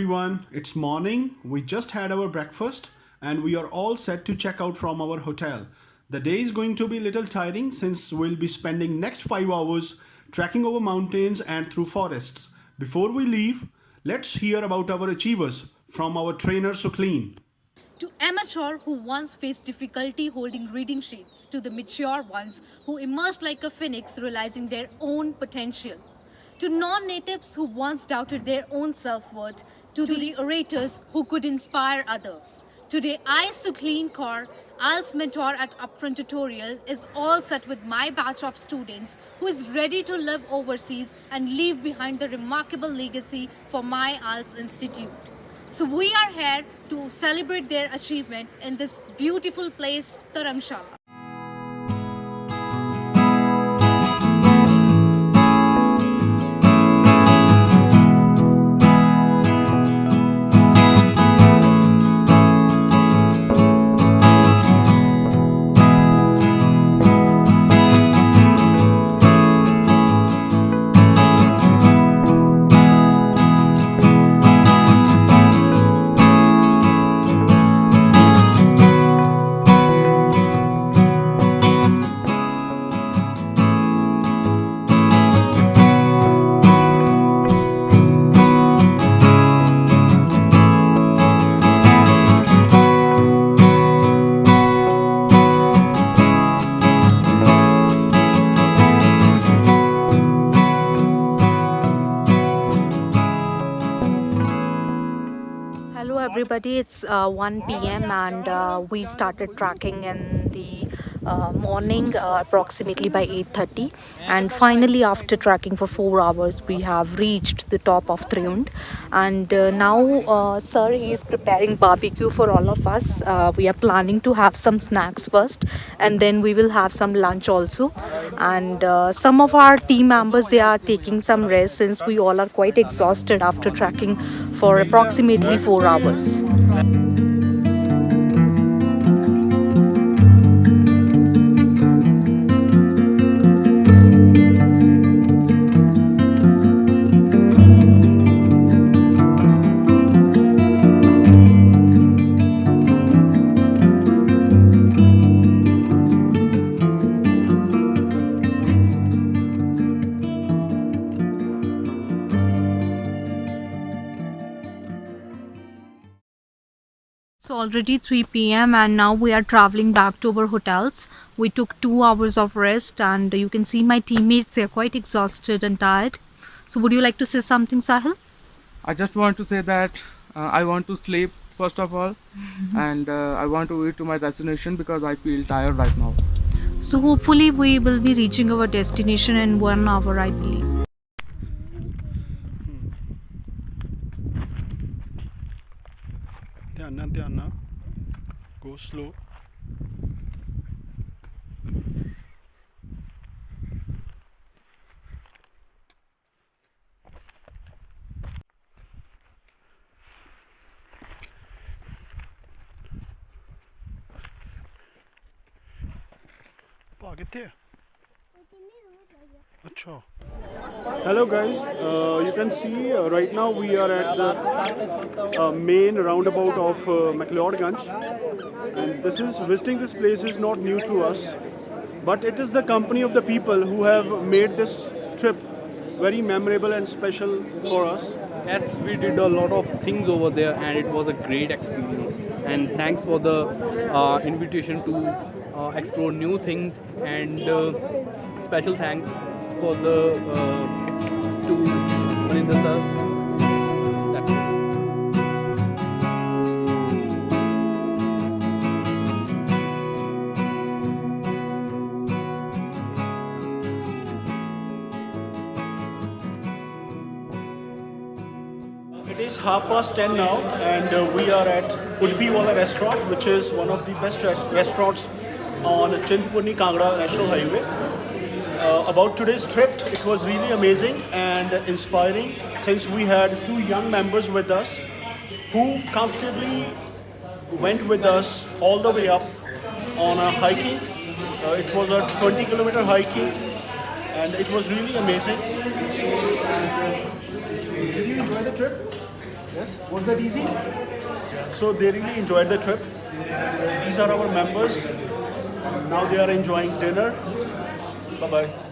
everyone, it's morning. We just had our breakfast and we are all set to check out from our hotel. The day is going to be a little tiring since we'll be spending next 5 hours trekking over mountains and through forests. Before we leave, let's hear about our achievers from our trainer Sucleen. To amateur who once faced difficulty holding reading sheets, to the mature ones who emerged like a phoenix realizing their own potential, to non-natives who once doubted their own self-worth, to the orators who could inspire others. Today, I, Sucleen Kaur, IELTS mentor at Upfront Tutorial, is all set with my batch of students who is ready to live overseas and leave behind the remarkable legacy for my IELTS Institute. So we are here to celebrate their achievement in this beautiful place, Dharamshala. Hello everybody, it's 1 p.m. and we started tracking in the morning approximately by 8:30, and finally after tracking for 4 hours we have reached the top of Triund, and now sir he is preparing barbecue for all of us. We are planning to have some snacks first and then we will have some lunch also, and some of our team members they are taking some rest since we all are quite exhausted after tracking for approximately 4 hours. So already 3 p.m. and now we are traveling back to our hotels. We took 2 hours of rest and you can see my teammates, they are quite exhausted and tired. So would you like to say something, Sahil? I just want to say that I want to sleep first of all, and I want to eat to my destination because I feel tired right now. So hopefully we will be reaching our destination in 1 hour, I believe. Dhyana, go slow. Hello guys, you can see right now we are at the main roundabout of McLeodganj, and visiting this place is not new to us, but it is the company of the people who have made this trip very memorable and special for us. Yes, we did a lot of things over there and it was a great experience. And thanks for the invitation to explore new things, and special thanks for the to Maninder sir. That's it. It is 10:30 now, and we are at Udpi Wala restaurant, which is one of the best restaurants on Chintapurni Kangra National Highway. About today's trip, it was really amazing and inspiring since we had 2 young members with us who comfortably went with us all the way up on a hiking. It was a 20-kilometer hiking, and it was really amazing. Did you enjoy the trip? Yes, was that easy? So they really enjoyed the trip. These are our members. Now they are enjoying dinner. Bye bye.